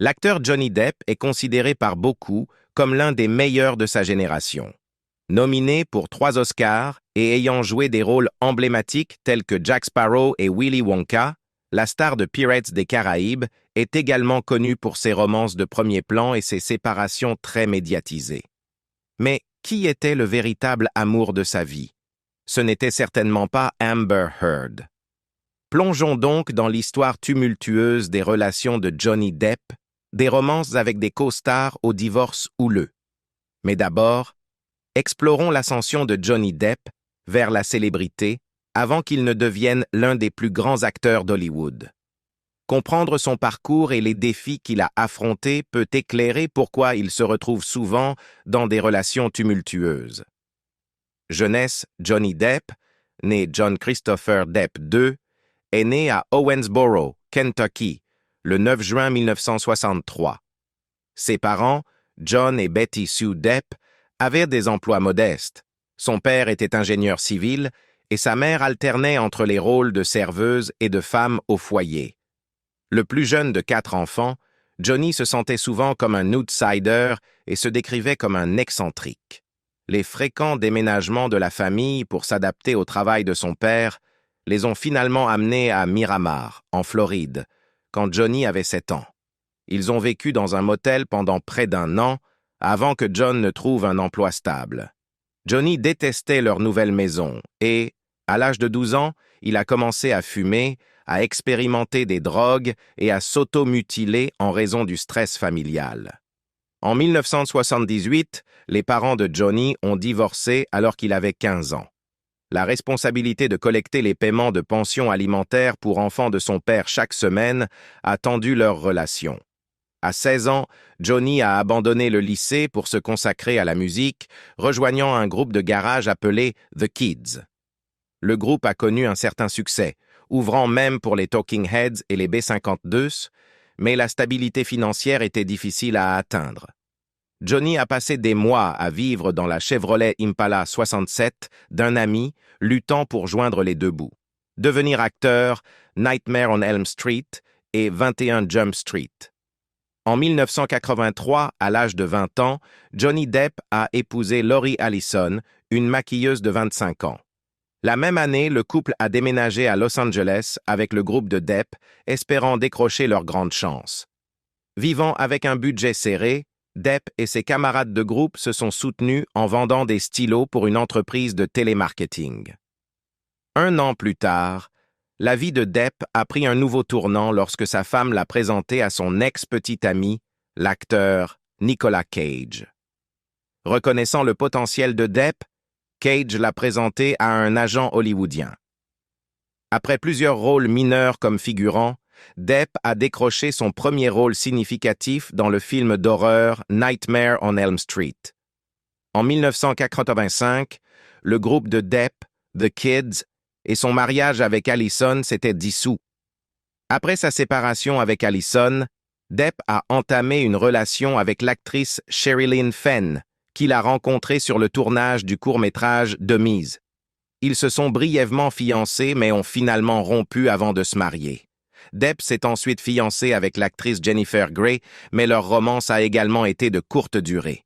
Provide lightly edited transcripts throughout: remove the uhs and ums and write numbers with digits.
L'acteur Johnny Depp est considéré par beaucoup comme l'un des meilleurs de sa génération. Nominé pour 3 Oscars et ayant joué des rôles emblématiques tels que Jack Sparrow et Willy Wonka, la star de Pirates des Caraïbes est également connue pour ses romances de premier plan et ses séparations très médiatisées. Mais qui était le véritable amour de sa vie? Ce n'était certainement pas Amber Heard. Plongeons donc dans l'histoire tumultueuse des relations de Johnny Depp, des romances avec des co-stars au divorce houleux. Mais d'abord, explorons l'ascension de Johnny Depp vers la célébrité avant qu'il ne devienne l'un des plus grands acteurs d'Hollywood. Comprendre son parcours et les défis qu'il a affrontés peut éclairer pourquoi il se retrouve souvent dans des relations tumultueuses. Jeunesse, Johnny Depp, né John Christopher Depp II, est né à Owensboro, Kentucky, le 9 juin 1963. Ses parents, John et Betty Sue Depp, avaient des emplois modestes. Son père était ingénieur civil et sa mère alternait entre les rôles de serveuse et de femme au foyer. Le plus jeune de 4 enfants, Johnny se sentait souvent comme un outsider et se décrivait comme un excentrique. Les fréquents déménagements de la famille pour s'adapter au travail de son père les ont finalement amenés à Miramar, en Floride, quand Johnny avait 7 ans. Ils ont vécu dans un motel pendant près d'1 an avant que John ne trouve un emploi stable. Johnny détestait leur nouvelle maison et, à l'âge de 12 ans, il a commencé à fumer, à expérimenter des drogues et à s'auto-mutiler en raison du stress familial. En 1978, les parents de Johnny ont divorcé alors qu'il avait 15 ans. La responsabilité de collecter les paiements de pension alimentaire pour enfants de son père chaque semaine a tendu leur relation. À 16 ans, Johnny a abandonné le lycée pour se consacrer à la musique, rejoignant un groupe de garage appelé The Kids. Le groupe a connu un certain succès, ouvrant même pour les Talking Heads et les B-52s, mais la stabilité financière était difficile à atteindre. Johnny a passé des mois à vivre dans la Chevrolet Impala 67 d'un ami, luttant pour joindre les deux bouts. Devenir acteur, Nightmare on Elm Street et 21 Jump Street. En 1983, à l'âge de 20 ans, Johnny Depp a épousé Lori Allison, une maquilleuse de 25 ans. La même année, le couple a déménagé à Los Angeles avec le groupe de Depp, espérant décrocher leur grande chance. Vivant avec un budget serré, Depp et ses camarades de groupe se sont soutenus en vendant des stylos pour une entreprise de télémarketing. 1 an plus tard, la vie de Depp a pris un nouveau tournant lorsque sa femme l'a présenté à son ex-petit ami, l'acteur Nicolas Cage. Reconnaissant le potentiel de Depp, Cage l'a présenté à un agent hollywoodien. Après plusieurs rôles mineurs comme figurant, Depp a décroché son premier rôle significatif dans le film d'horreur Nightmare on Elm Street. En 1985, le groupe de Depp, The Kids, et son mariage avec Allison s'étaient dissous. Après sa séparation avec Allison, Depp a entamé une relation avec l'actrice Sherilyn Fenn, qu'il a rencontrée sur le tournage du court-métrage The Miz. Ils se sont brièvement fiancés mais ont finalement rompu avant de se marier. Depp s'est ensuite fiancé avec l'actrice Jennifer Grey, mais leur romance a également été de courte durée.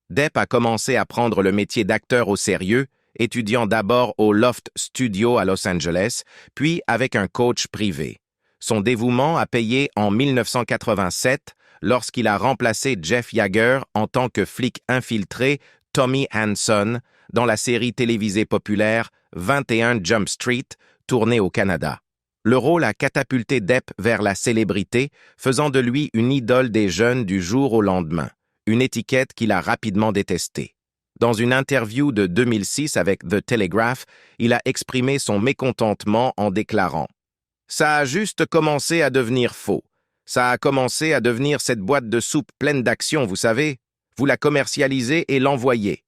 Depp a commencé à prendre le métier d'acteur au sérieux, étudiant d'abord au Loft Studio à Los Angeles, puis avec un coach privé. Son dévouement a payé en 1987 lorsqu'il a remplacé Jeff Yeager en tant que flic infiltré Tommy Hanson dans la série télévisée populaire 21 Jump Street, tournée au Canada. Le rôle a catapulté Depp vers la célébrité, faisant de lui une idole des jeunes du jour au lendemain, une étiquette qu'il a rapidement détestée. Dans une interview de 2006 avec The Telegraph, il a exprimé son mécontentement en déclarant « Ça a juste commencé à devenir faux. Ça a commencé à devenir cette boîte de soupe pleine d'action, vous savez. Vous la commercialisez et l'envoyez. »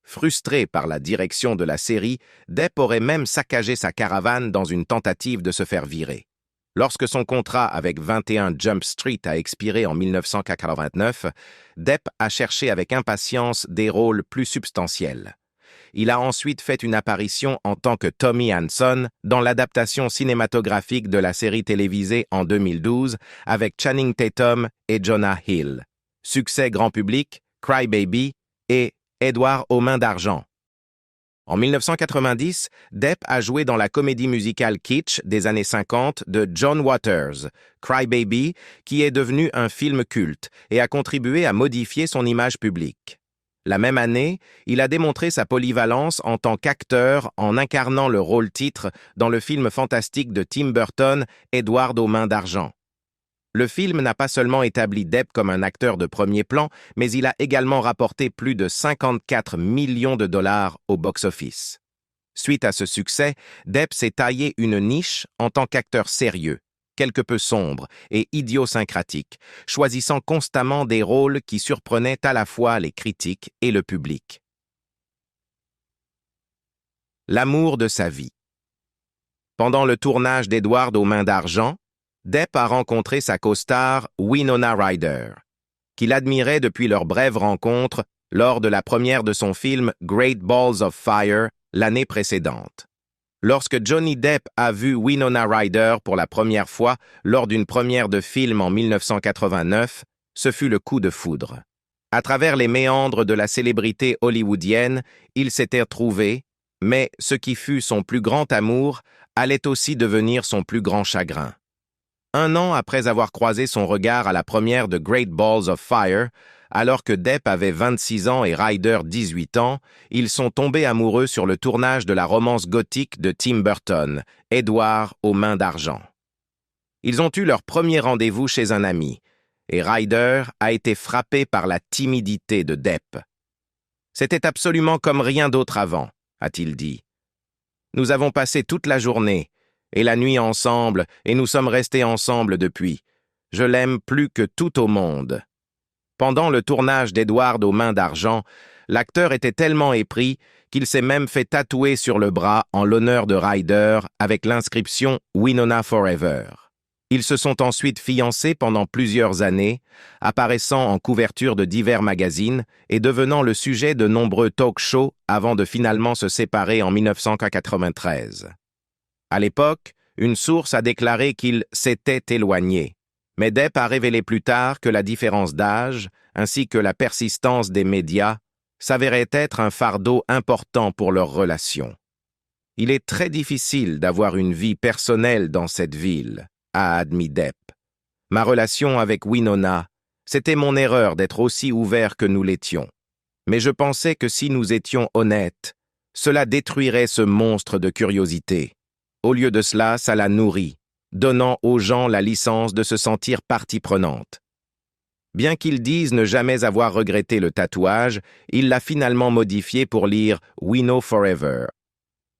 Frustré par la direction de la série, Depp aurait même saccagé sa caravane dans une tentative de se faire virer. Lorsque son contrat avec 21 Jump Street a expiré en 1989, Depp a cherché avec impatience des rôles plus substantiels. Il a ensuite fait une apparition en tant que Tommy Hanson dans l'adaptation cinématographique de la série télévisée en 2012 avec Channing Tatum et Jonah Hill. Succès grand public, Cry Baby et Édouard aux mains d'argent. En 1990, Depp a joué dans la comédie musicale kitsch des années 50 de John Waters, Cry Baby, qui est devenu un film culte et a contribué à modifier son image publique. La même année, il a démontré sa polyvalence en tant qu'acteur en incarnant le rôle-titre dans le film fantastique de Tim Burton, Édouard aux mains d'argent. Le film n'a pas seulement établi Depp comme un acteur de premier plan, mais il a également rapporté plus de 54 millions de dollars au box-office. Suite à ce succès, Depp s'est taillé une niche en tant qu'acteur sérieux, quelque peu sombre et idiosyncratique, choisissant constamment des rôles qui surprenaient à la fois les critiques et le public. L'amour de sa vie. Pendant le tournage d'Édouard aux mains d'argent, Depp a rencontré sa co-star Winona Ryder, qu'il admirait depuis leur brève rencontre lors de la première de son film Great Balls of Fire l'année précédente. Lorsque Johnny Depp a vu Winona Ryder pour la première fois lors d'une première de film en 1989, ce fut le coup de foudre. À travers les méandres de la célébrité hollywoodienne, ils s'étaient trouvés, mais ce qui fut son plus grand amour allait aussi devenir son plus grand chagrin. 1 an après avoir croisé son regard à la première de Great Balls of Fire, alors que Depp avait 26 ans et Ryder 18 ans, ils sont tombés amoureux sur le tournage de la romance gothique de Tim Burton, Édouard aux mains d'argent. Ils ont eu leur premier rendez-vous chez un ami, et Ryder a été frappé par la timidité de Depp. « C'était absolument comme rien d'autre avant », a-t-il dit. « Nous avons passé toute la journée et la nuit ensemble, et nous sommes restés ensemble depuis. Je l'aime plus que tout au monde. » Pendant le tournage d'Édouard aux mains d'argent, l'acteur était tellement épris qu'il s'est même fait tatouer sur le bras en l'honneur de Ryder avec l'inscription « Winona Forever ». Ils se sont ensuite fiancés pendant plusieurs années, apparaissant en couverture de divers magazines et devenant le sujet de nombreux talk-shows avant de finalement se séparer en 1993. À l'époque, une source a déclaré qu'ils s'étaient éloignés, mais Depp a révélé plus tard que la différence d'âge, ainsi que la persistance des médias, s'avérait être un fardeau important pour leur relation. « Il est très difficile d'avoir une vie personnelle dans cette ville », a admis Depp. « Ma relation avec Winona, c'était mon erreur d'être aussi ouvert que nous l'étions. Mais je pensais que si nous étions honnêtes, cela détruirait ce monstre de curiosité. Au lieu de cela, ça la nourrit, donnant aux gens la licence de se sentir partie prenante. » Bien qu'il dise ne jamais avoir regretté le tatouage, il l'a finalement modifié pour lire « Wino Forever ».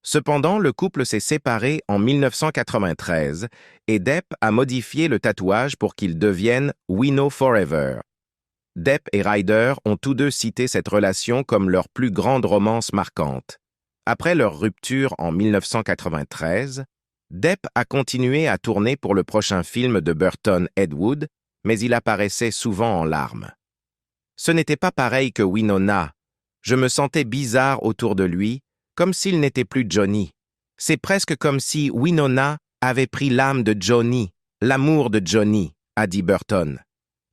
Cependant, le couple s'est séparé en 1993 et Depp a modifié le tatouage pour qu'il devienne « Wino Forever ». Depp et Ryder ont tous deux cité cette relation comme leur plus grande romance marquante. Après leur rupture en 1993, Depp a continué à tourner pour le prochain film de Burton, Ed Wood, mais il apparaissait souvent en larmes. « Ce n'était pas pareil que Winona. Je me sentais bizarre autour de lui, comme s'il n'était plus Johnny. C'est presque comme si Winona avait pris l'âme de Johnny, l'amour de Johnny, a dit Burton.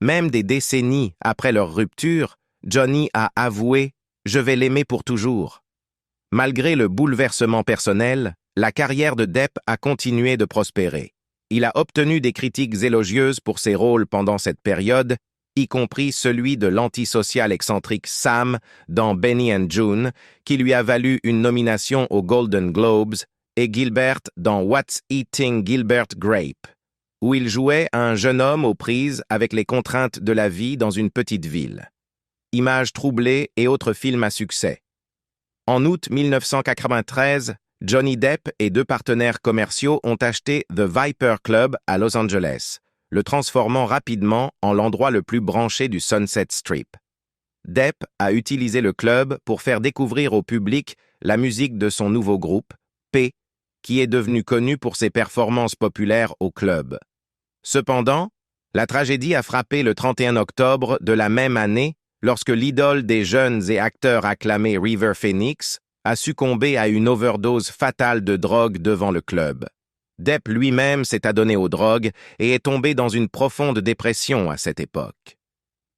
Même des décennies après leur rupture, Johnny a avoué « Je vais l'aimer pour toujours ». Malgré le bouleversement personnel, la carrière de Depp a continué de prospérer. Il a obtenu des critiques élogieuses pour ses rôles pendant cette période, y compris celui de l'antisocial excentrique Sam dans Benny and June, qui lui a valu une nomination aux Golden Globes, et Gilbert dans What's Eating Gilbert Grape, où il jouait un jeune homme aux prises avec les contraintes de la vie dans une petite ville. Images troublées et autres films à succès. En août 1993, Johnny Depp et 2 partenaires commerciaux ont acheté The Viper Club à Los Angeles, le transformant rapidement en l'endroit le plus branché du Sunset Strip. Depp a utilisé le club pour faire découvrir au public la musique de son nouveau groupe, P, qui est devenu connu pour ses performances populaires au club. Cependant, la tragédie a frappé le 31 octobre de la même année lorsque l'idole des jeunes et acteurs acclamés River Phoenix, a succombé à une overdose fatale de drogue devant le club. Depp lui-même s'est adonné aux drogues et est tombé dans une profonde dépression à cette époque.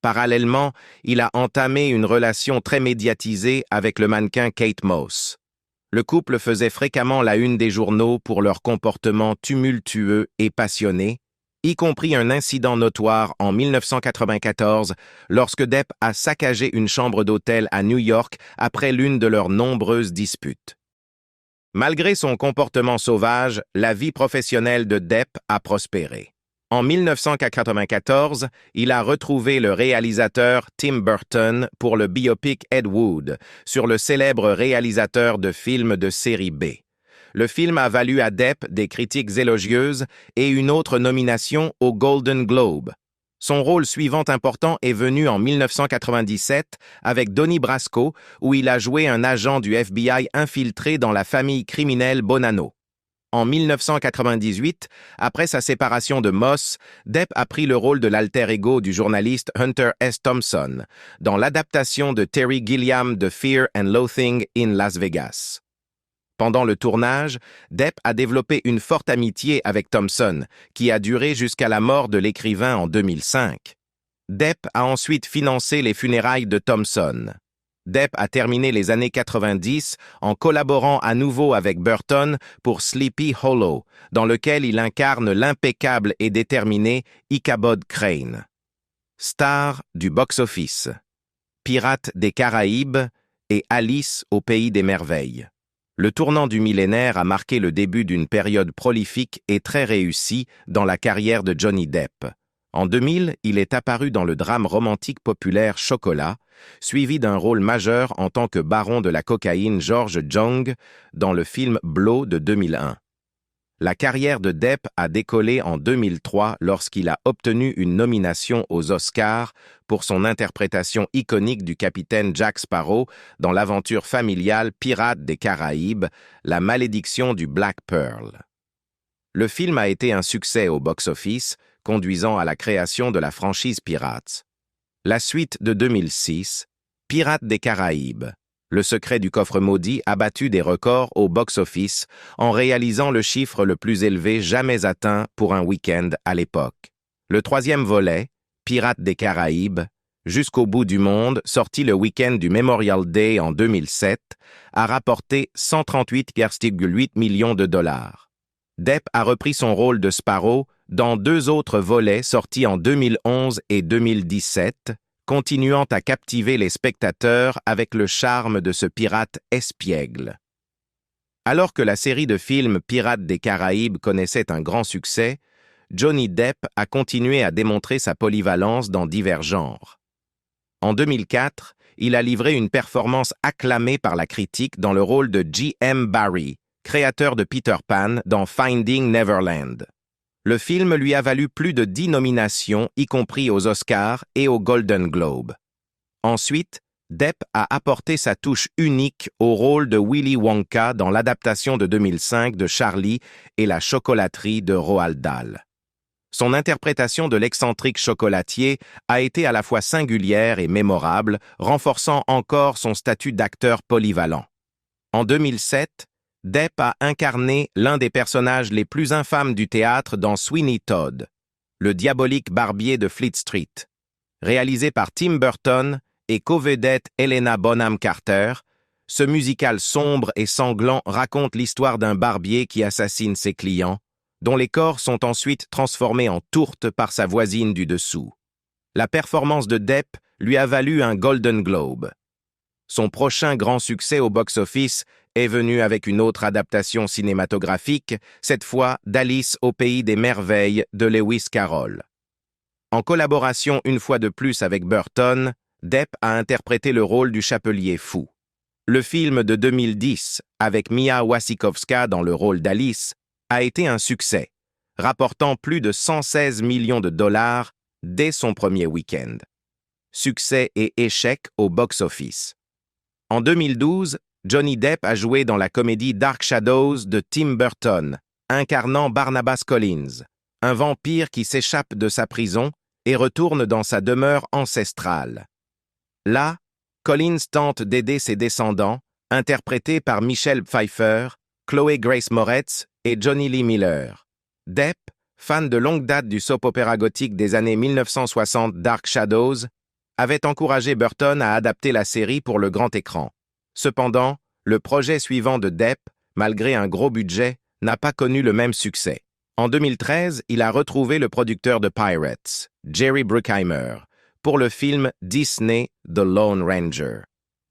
Parallèlement, il a entamé une relation très médiatisée avec le mannequin Kate Moss. Le couple faisait fréquemment la une des journaux pour leur comportement tumultueux et passionné, y compris un incident notoire en 1994 lorsque Depp a saccagé une chambre d'hôtel à New York après l'une de leurs nombreuses disputes. Malgré son comportement sauvage, la vie professionnelle de Depp a prospéré. En 1994, il a retrouvé le réalisateur Tim Burton pour le biopic Ed Wood sur le célèbre réalisateur de films de série B. Le film a valu à Depp des critiques élogieuses et une autre nomination au Golden Globe. Son rôle suivant important est venu en 1997 avec Donnie Brasco, où il a joué un agent du FBI infiltré dans la famille criminelle Bonanno. En 1998, après sa séparation de Moss, Depp a pris le rôle de l'alter ego du journaliste Hunter S. Thompson dans l'adaptation de Terry Gilliam de Fear and Loathing in Las Vegas. Pendant le tournage, Depp a développé une forte amitié avec Thompson, qui a duré jusqu'à la mort de l'écrivain en 2005. Depp a ensuite financé les funérailles de Thompson. Depp a terminé les années 90 en collaborant à nouveau avec Burton pour Sleepy Hollow, dans lequel il incarne l'impeccable et déterminé Ichabod Crane. Star du box-office, Pirates des Caraïbes et Alice au pays des merveilles. Le tournant du millénaire a marqué le début d'une période prolifique et très réussie dans la carrière de Johnny Depp. En 2000, il est apparu dans le drame romantique populaire Chocolat, suivi d'un rôle majeur en tant que baron de la cocaïne George Jung dans le film Blow de 2001. La carrière de Depp a décollé en 2003 lorsqu'il a obtenu une nomination aux Oscars pour son interprétation iconique du capitaine Jack Sparrow dans l'aventure familiale Pirates des Caraïbes, La malédiction du Black Pearl. Le film a été un succès au box-office, conduisant à la création de la franchise Pirates. La suite de 2006, Pirates des Caraïbes. Le secret du coffre maudit a battu des records au box-office en réalisant le chiffre le plus élevé jamais atteint pour un week-end à l'époque. Le troisième volet, Pirates des Caraïbes, Jusqu'au bout du monde, sorti le week-end du Memorial Day en 2007, a rapporté 138,8 millions de dollars. Depp a repris son rôle de Sparrow dans deux autres volets sortis en 2011 et 2017, continuant à captiver les spectateurs avec le charme de ce pirate espiègle. Alors que la série de films Pirates des Caraïbes connaissait un grand succès, Johnny Depp a continué à démontrer sa polyvalence dans divers genres. En 2004, il a livré une performance acclamée par la critique dans le rôle de J.M. Barrie, créateur de Peter Pan dans Finding Neverland. Le film lui a valu plus de 10 nominations, y compris aux Oscars et au Golden Globe. Ensuite, Depp a apporté sa touche unique au rôle de Willy Wonka dans l'adaptation de 2005 de Charlie et la chocolaterie de Roald Dahl. Son interprétation de l'excentrique chocolatier a été à la fois singulière et mémorable, renforçant encore son statut d'acteur polyvalent. En 2007, Depp a incarné l'un des personnages les plus infâmes du théâtre dans Sweeney Todd, le diabolique barbier de Fleet Street. Réalisé par Tim Burton et co-vedette Helena Bonham Carter, ce musical sombre et sanglant raconte l'histoire d'un barbier qui assassine ses clients, dont les corps sont ensuite transformés en tourtes par sa voisine du dessous. La performance de Depp lui a valu un Golden Globe. Son prochain grand succès au box-office est venu avec une autre adaptation cinématographique, cette fois d'Alice au pays des merveilles de Lewis Carroll. En collaboration une fois de plus avec Burton, Depp a interprété le rôle du chapelier fou. Le film de 2010, avec Mia Wasikowska dans le rôle d'Alice, a été un succès, rapportant plus de 116 millions de dollars dès son premier week-end. Succès et échec au box-office. En 2012, Johnny Depp a joué dans la comédie Dark Shadows de Tim Burton, incarnant Barnabas Collins, un vampire qui s'échappe de sa prison et retourne dans sa demeure ancestrale. Là, Collins tente d'aider ses descendants, interprété par Michelle Pfeiffer, Chloé Grace Moretz et Johnny Lee Miller. Depp, fan de longue date du soap-opéra gothique des années 1960 Dark Shadows, avait encouragé Burton à adapter la série pour le grand écran. Cependant, le projet suivant de Depp, malgré un gros budget, n'a pas connu le même succès. En 2013, il a retrouvé le producteur de Pirates, Jerry Bruckheimer, pour le film Disney The Lone Ranger.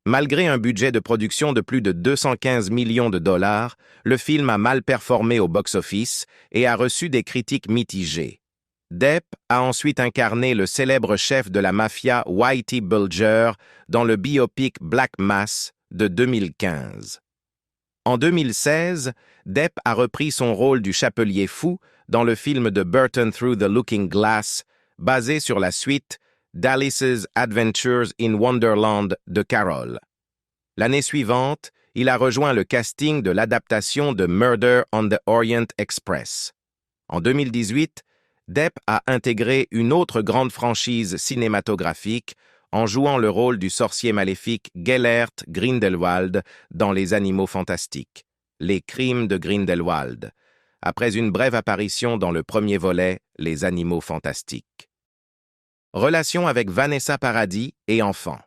Malgré un budget de production de plus de 215 millions de dollars, le film a mal performé au box-office et a reçu des critiques mitigées. Depp a ensuite incarné le célèbre chef de la mafia Whitey Bulger dans le biopic Black Mass de 2015. En 2016, Depp a repris son rôle du chapelier fou dans le film de Burton Through the Looking Glass, basé sur la suite d'Alice's Adventures in Wonderland de Carol. L'année suivante, il a rejoint le casting de l'adaptation de Murder on the Orient Express. En 2018, Depp a intégré une autre grande franchise cinématographique en jouant le rôle du sorcier maléfique Gellert Grindelwald dans Les Animaux Fantastiques, Les Crimes de Grindelwald, après une brève apparition dans le premier volet, Les Animaux Fantastiques. Relation avec Vanessa Paradis et enfants.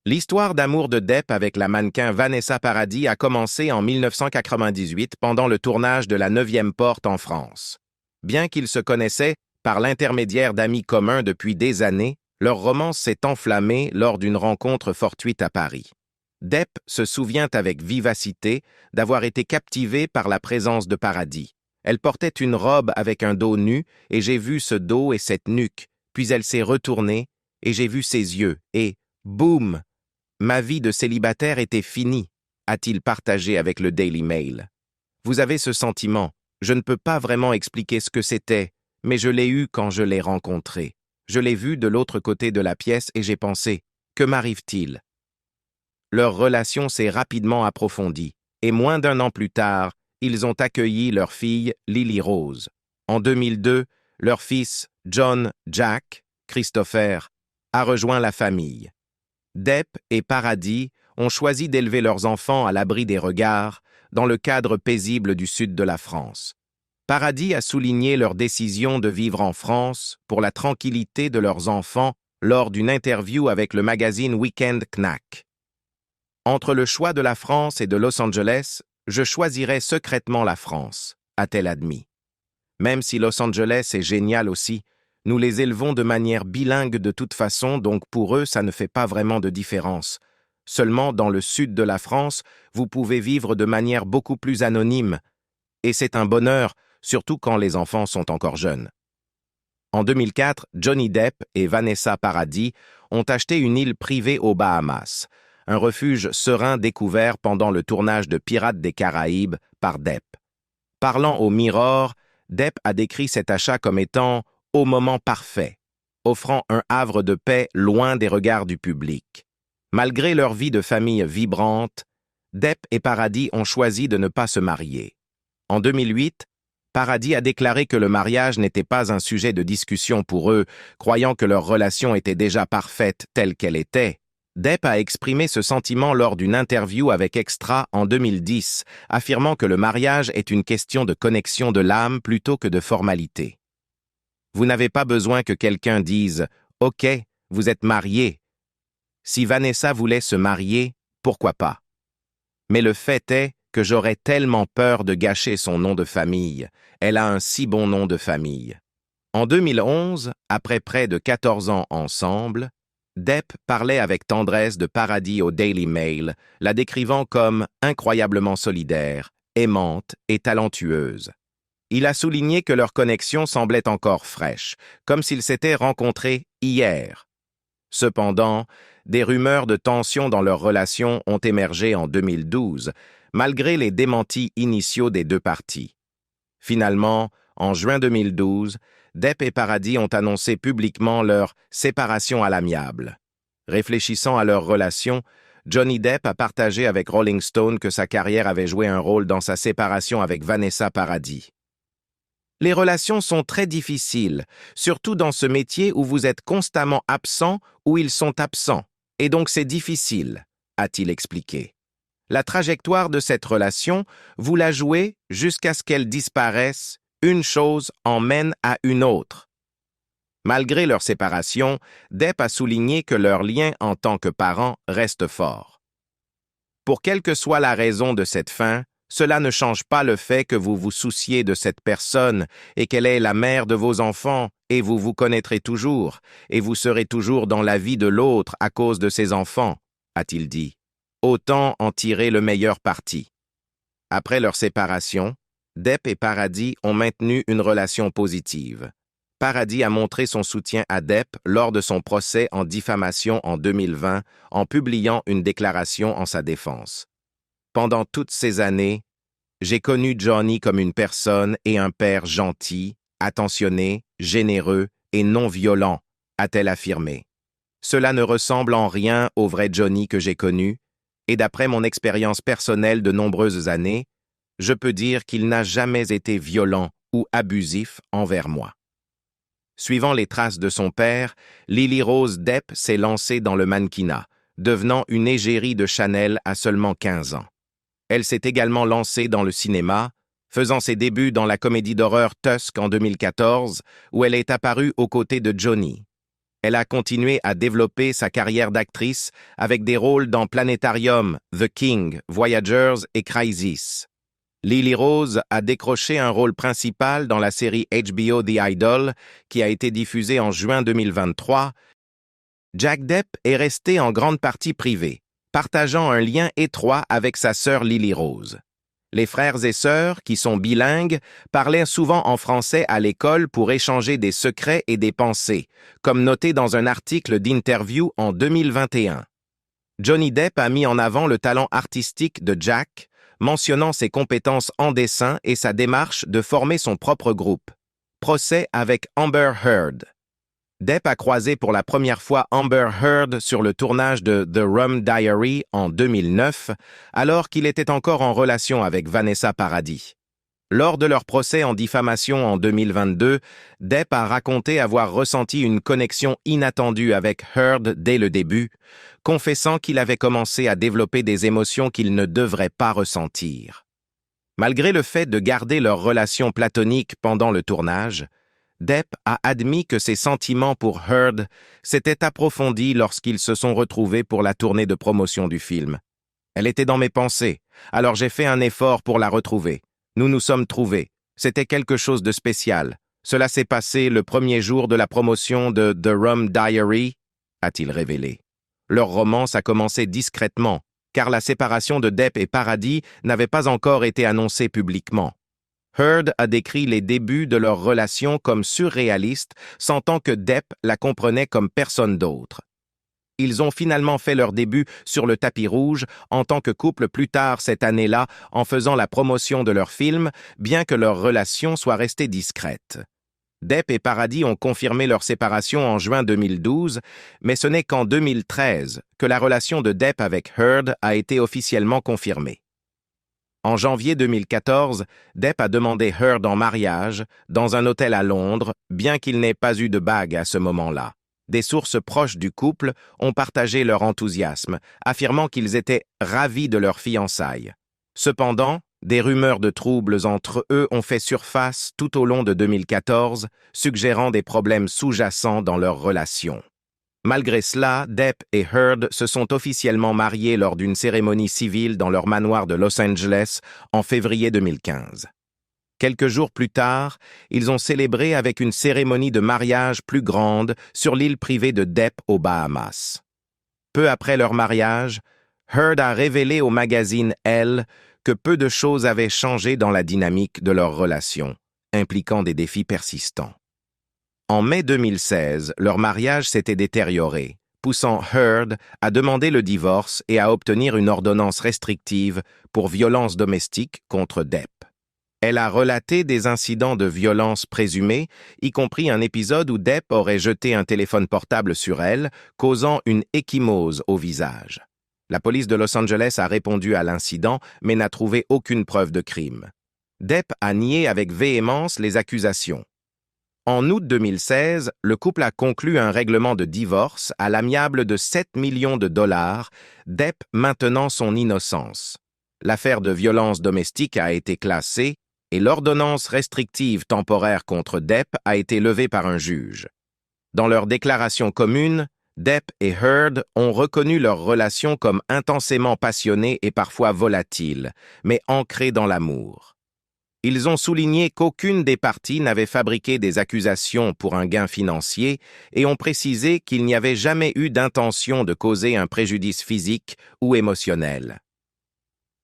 L'histoire d'amour de Depp avec la mannequin Vanessa Paradis a commencé en 1998 pendant le tournage de La 9e Porte en France. Bien qu'ils se connaissaient par l'intermédiaire d'amis communs depuis des années, leur romance s'est enflammée lors d'une rencontre fortuite à Paris. Depp se souvient avec vivacité d'avoir été captivé par la présence de Paradis. Elle portait une robe avec un dos nu et j'ai vu ce dos et cette nuque, puis elle s'est retournée et j'ai vu ses yeux et, boum, ma vie de célibataire était finie, a-t-il partagé avec le Daily Mail. Vous avez ce sentiment, je ne peux pas vraiment expliquer ce que c'était, mais je l'ai eu quand je l'ai rencontré. Je l'ai vu de l'autre côté de la pièce et j'ai pensé, que m'arrive-t-il? Leur relation s'est rapidement approfondie, et moins d'un an plus tard, ils ont accueilli leur fille Lily Rose. En 2002, leur fils John Jack, Christopher, a rejoint la famille. Depp et Paradis ont choisi d'élever leurs enfants à l'abri des regards, dans le cadre paisible du sud de la France. Paradis a souligné leur décision de vivre en France pour la tranquillité de leurs enfants lors d'une interview avec le magazine Weekend Knack. Entre le choix de la France et de Los Angeles, je choisirais secrètement la France, a-t-elle admis. Même si Los Angeles est génial aussi, nous les élevons de manière bilingue de toute façon, donc pour eux, ça ne fait pas vraiment de différence. Seulement, dans le sud de la France, vous pouvez vivre de manière beaucoup plus anonyme. Et c'est un bonheur, surtout quand les enfants sont encore jeunes. En 2004, Johnny Depp et Vanessa Paradis ont acheté une île privée aux Bahamas, un refuge serein découvert pendant le tournage de Pirates des Caraïbes par Depp. Parlant au Mirror, Depp a décrit cet achat comme étant « au moment parfait », offrant un havre de paix loin des regards du public. Malgré leur vie de famille vibrante, Depp et Paradis ont choisi de ne pas se marier. En 2008, Paradis a déclaré que le mariage n'était pas un sujet de discussion pour eux, croyant que leur relation était déjà parfaite telle qu'elle était. Depp a exprimé ce sentiment lors d'une interview avec Extra en 2010, affirmant que le mariage est une question de connexion de l'âme plutôt que de formalité. Vous n'avez pas besoin que quelqu'un dise « Ok, vous êtes mariés ». Si Vanessa voulait se marier, pourquoi pas? Mais le fait est que j'aurais tellement peur de gâcher son nom de famille. Elle a un si bon nom de famille. En 2011, après près de 14 ans ensemble, Depp parlait avec tendresse de Paradis au Daily Mail, la décrivant comme incroyablement solidaire, aimante et talentueuse. Il a souligné que leur connexion semblait encore fraîche, comme s'ils s'étaient rencontrés hier. Cependant, des rumeurs de tension dans leur relation ont émergé en 2012, malgré les démentis initiaux des deux parties. Finalement, en juin 2012, Depp et Paradis ont annoncé publiquement leur séparation à l'amiable. Réfléchissant à leur relation, Johnny Depp a partagé avec Rolling Stone que sa carrière avait joué un rôle dans sa séparation avec Vanessa Paradis. Les relations sont très difficiles, surtout dans ce métier où vous êtes constamment absent ou ils sont absents, et donc c'est difficile. a-t-il expliqué. La trajectoire de cette relation, vous la jouez jusqu'à ce qu'elle disparaisse, une chose en mène à une autre. Malgré leur séparation, Depp a souligné que leur lien en tant que parents reste fort. Pour quelle que soit la raison de cette fin, cela ne change pas le fait que vous vous souciez de cette personne et qu'elle est la mère de vos enfants, et vous vous connaîtrez toujours, et vous serez toujours dans la vie de l'autre à cause de ses enfants, a-t-il dit. Autant en tirer le meilleur parti. Après leur séparation, Depp et Paradis ont maintenu une relation positive. Paradis a montré son soutien à Depp lors de son procès en diffamation en 2020 en publiant une déclaration en sa défense. Pendant toutes ces années, j'ai connu Johnny comme une personne et un père gentil, attentionné, généreux et non violent, a-t-elle affirmé. Cela ne ressemble en rien au vrai Johnny que j'ai connu, et d'après mon expérience personnelle de nombreuses années, je peux dire qu'il n'a jamais été violent ou abusif envers moi. Suivant les traces de son père, Lily Rose Depp s'est lancée dans le mannequinat, devenant une égérie de Chanel à seulement 15 ans. Elle s'est également lancée dans le cinéma, faisant ses débuts dans la comédie d'horreur Tusk en 2014, où elle est apparue aux côtés de Johnny. Elle a continué à développer sa carrière d'actrice avec des rôles dans Planétarium, The King, Voyagers et Crisis. Lily Rose a décroché un rôle principal dans la série HBO The Idol, qui a été diffusée en juin 2023. Jack Depp est resté en grande partie privé, partageant un lien étroit avec sa sœur Lily Rose. Les frères et sœurs, qui sont bilingues, parlaient souvent en français à l'école pour échanger des secrets et des pensées, comme noté dans un article d'interview en 2021. Johnny Depp a mis en avant le talent artistique de Jack, mentionnant ses compétences en dessin et sa démarche de former son propre groupe. Procès avec Amber Heard. Depp a croisé pour la première fois Amber Heard sur le tournage de The Rum Diary en 2009, alors qu'il était encore en relation avec Vanessa Paradis. Lors de leur procès en diffamation en 2022, Depp a raconté avoir ressenti une connexion inattendue avec Heard dès le début, confessant qu'il avait commencé à développer des émotions qu'il ne devrait pas ressentir. Malgré le fait de garder leur relation platonique pendant le tournage, Depp a admis que ses sentiments pour Heard s'étaient approfondis lorsqu'ils se sont retrouvés pour la tournée de promotion du film. Elle était dans mes pensées, alors j'ai fait un effort pour la retrouver. Nous nous sommes trouvés. C'était quelque chose de spécial. Cela s'est passé le premier jour de la promotion de The Rum Diary, a-t-il révélé. Leur romance a commencé discrètement, car la séparation de Depp et Paradis n'avait pas encore été annoncée publiquement. Heard a décrit les débuts de leur relation comme surréalistes, sentant que Depp la comprenait comme personne d'autre. Ils ont finalement fait leur début sur le tapis rouge en tant que couple plus tard cette année-là en faisant la promotion de leur film, bien que leur relation soit restée discrète. Depp et Paradis ont confirmé leur séparation en juin 2012, mais ce n'est qu'en 2013 que la relation de Depp avec Heard a été officiellement confirmée. En janvier 2014, Depp a demandé Heard en mariage dans un hôtel à Londres, bien qu'il n'ait pas eu de bague à ce moment-là. Des sources proches du couple ont partagé leur enthousiasme, affirmant qu'ils étaient ravis de leur fiançailles. Cependant, des rumeurs de troubles entre eux ont fait surface tout au long de 2014, suggérant des problèmes sous-jacents dans leur relation. Malgré cela, Depp et Heard se sont officiellement mariés lors d'une cérémonie civile dans leur manoir de Los Angeles en février 2015. Quelques jours plus tard, ils ont célébré avec une cérémonie de mariage plus grande sur l'île privée de Depp aux Bahamas. Peu après leur mariage, Heard a révélé au magazine Elle que peu de choses avaient changé dans la dynamique de leur relation, impliquant des défis persistants. En mai 2016, leur mariage s'était détérioré, poussant Heard à demander le divorce et à obtenir une ordonnance restrictive pour violence domestique contre Depp. Elle a relaté des incidents de violence présumés, y compris un épisode où Depp aurait jeté un téléphone portable sur elle, causant une ecchymose au visage. La police de Los Angeles a répondu à l'incident, mais n'a trouvé aucune preuve de crime. Depp a nié avec véhémence les accusations. En août 2016, le couple a conclu un règlement de divorce à l'amiable de 7 millions de dollars, Depp maintenant son innocence. L'affaire de violence domestique a été classée et l'ordonnance restrictive temporaire contre Depp a été levée par un juge. Dans leur déclaration commune, Depp et Heard ont reconnu leur relation comme intensément passionnée et parfois volatile, mais ancrée dans l'amour. Ils ont souligné qu'aucune des parties n'avait fabriqué des accusations pour un gain financier et ont précisé qu'il n'y avait jamais eu d'intention de causer un préjudice physique ou émotionnel.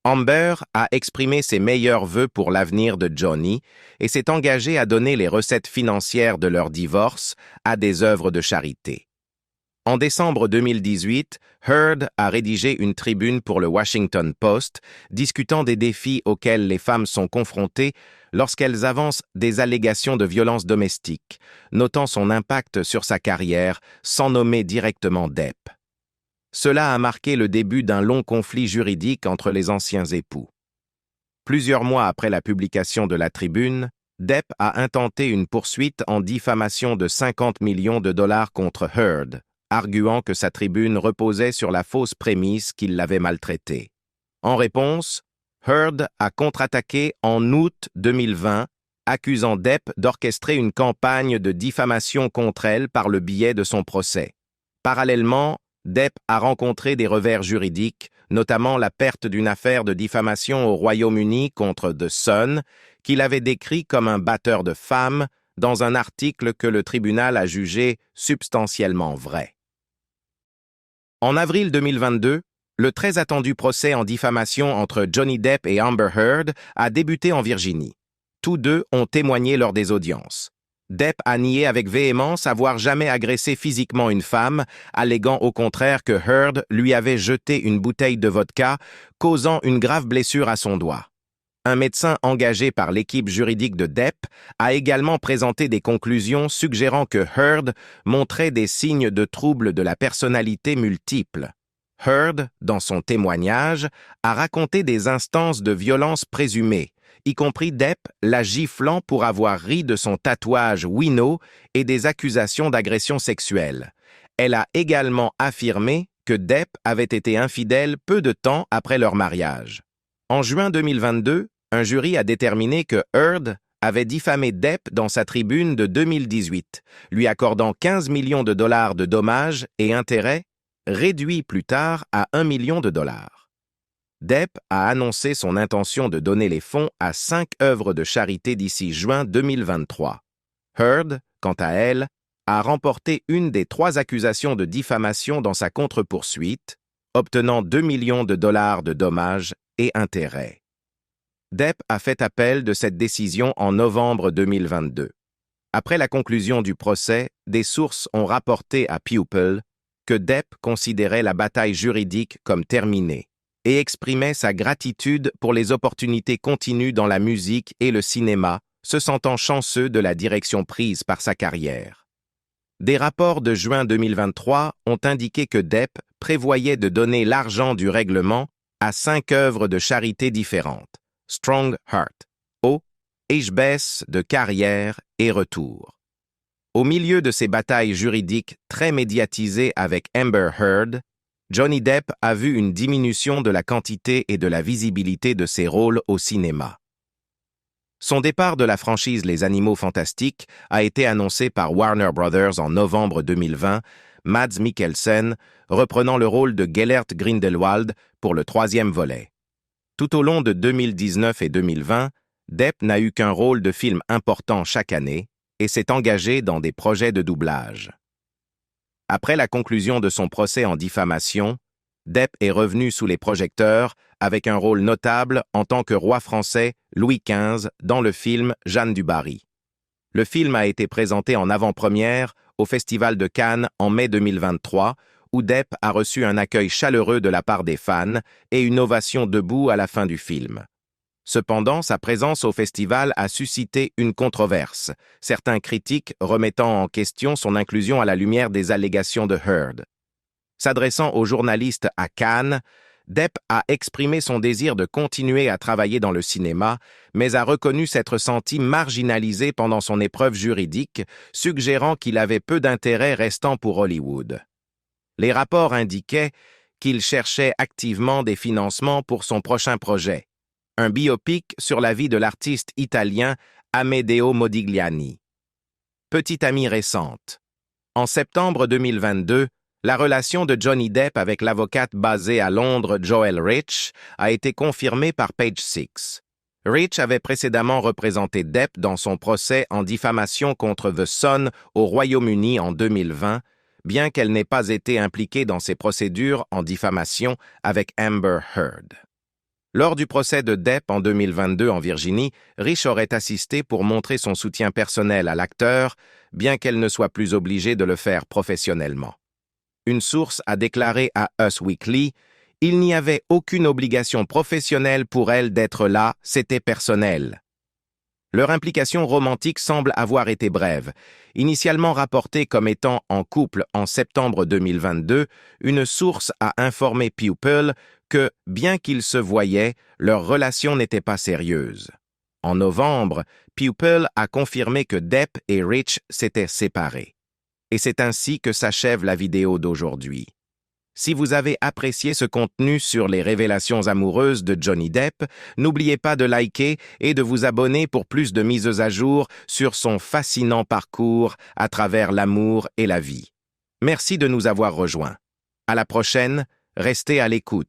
Amber a exprimé ses meilleurs vœux pour l'avenir de Johnny et s'est engagée à donner les recettes financières de leur divorce à des œuvres de charité. En décembre 2018, Heard a rédigé une tribune pour le Washington Post discutant des défis auxquels les femmes sont confrontées lorsqu'elles avancent des allégations de violence domestique, notant son impact sur sa carrière sans nommer directement Depp. Cela a marqué le début d'un long conflit juridique entre les anciens époux. Plusieurs mois après la publication de la tribune, Depp a intenté une poursuite en diffamation de 50 millions de dollars contre Heard, arguant que sa tribune reposait sur la fausse prémisse qu'il l'avait maltraité. En réponse, Heard a contre-attaqué en août 2020, accusant Depp d'orchestrer une campagne de diffamation contre elle par le biais de son procès. Parallèlement, Depp a rencontré des revers juridiques, notamment la perte d'une affaire de diffamation au Royaume-Uni contre The Sun, qu'il avait décrit comme un batteur de femmes dans un article que le tribunal a jugé substantiellement vrai. En avril 2022, le très attendu procès en diffamation entre Johnny Depp et Amber Heard a débuté en Virginie. Tous deux ont témoigné lors des audiences. Depp a nié avec véhémence avoir jamais agressé physiquement une femme, alléguant au contraire que Heard lui avait jeté une bouteille de vodka, causant une grave blessure à son doigt. Un médecin engagé par l'équipe juridique de Depp a également présenté des conclusions suggérant que Heard montrait des signes de troubles de la personnalité multiples. Heard, dans son témoignage, a raconté des instances de violence présumées, y compris Depp la giflant pour avoir ri de son tatouage Wino et des accusations d'agression sexuelle. Elle a également affirmé que Depp avait été infidèle peu de temps après leur mariage. En juin 2022, un jury a déterminé que Heard avait diffamé Depp dans sa tribune de 2018, lui accordant 15 millions de dollars de dommages et intérêts, réduits plus tard à 1 million de dollars. Depp a annoncé son intention de donner les fonds à 5 œuvres de charité d'ici juin 2023. Heard, quant à elle, a remporté une des 3 accusations de diffamation dans sa contre-poursuite, obtenant 2 millions de dollars de dommages et intérêts. Depp a fait appel de cette décision en novembre 2022. Après la conclusion du procès, des sources ont rapporté à People que Depp considérait la bataille juridique comme terminée et exprimait sa gratitude pour les opportunités continues dans la musique et le cinéma, se sentant chanceux de la direction prise par sa carrière. Des rapports de juin 2023 ont indiqué que Depp prévoyait de donner l'argent du règlement à 5 œuvres de charité différentes: Strong Heart, HBS de carrière et retour. Au milieu de ces batailles juridiques très médiatisées avec Amber Heard, Johnny Depp a vu une diminution de la quantité et de la visibilité de ses rôles au cinéma. Son départ de la franchise Les Animaux Fantastiques a été annoncé par Warner Brothers en novembre 2020, Mads Mikkelsen reprenant le rôle de Gellert Grindelwald pour le 3e volet. Tout au long de 2019 et 2020, Depp n'a eu qu'un rôle de film important chaque année et s'est engagé dans des projets de doublage. Après la conclusion de son procès en diffamation, Depp est revenu sous les projecteurs avec un rôle notable en tant que roi français Louis XV dans le film Jeanne du Barry. Le film a été présenté en avant-première au Festival de Cannes en mai 2023, où Depp a reçu un accueil chaleureux de la part des fans et une ovation debout à la fin du film. Cependant, sa présence au festival a suscité une controverse, certains critiques remettant en question son inclusion à la lumière des allégations de Heard. S'adressant aux journalistes à Cannes, Depp a exprimé son désir de continuer à travailler dans le cinéma, mais a reconnu s'être senti marginalisé pendant son épreuve juridique, suggérant qu'il avait peu d'intérêt restant pour Hollywood. Les rapports indiquaient qu'il cherchait activement des financements pour son prochain projet, un biopic sur la vie de l'artiste italien Amedeo Modigliani. Petite amie récente. En septembre 2022, la relation de Johnny Depp avec l'avocate basée à Londres Joel Rich a été confirmée par Page Six. Rich avait précédemment représenté Depp dans son procès en diffamation contre The Sun au Royaume-Uni en 2020, bien qu'elle n'ait pas été impliquée dans ses procédures en diffamation avec Amber Heard. Lors du procès de Depp en 2022 en Virginie, Rich aurait assisté pour montrer son soutien personnel à l'acteur, bien qu'elle ne soit plus obligée de le faire professionnellement. Une source a déclaré à Us Weekly « Il n'y avait aucune obligation professionnelle pour elle d'être là, c'était personnel ». Leur implication romantique semble avoir été brève. Initialement rapportée comme étant en couple en septembre 2022, une source a informé People que, bien qu'ils se voyaient, leur relation n'était pas sérieuse. En novembre, People a confirmé que Depp et Rich s'étaient séparés. Et c'est ainsi que s'achève la vidéo d'aujourd'hui. Si vous avez apprécié ce contenu sur les révélations amoureuses de Johnny Depp, n'oubliez pas de liker et de vous abonner pour plus de mises à jour sur son fascinant parcours à travers l'amour et la vie. Merci de nous avoir rejoints. À la prochaine, restez à l'écoute.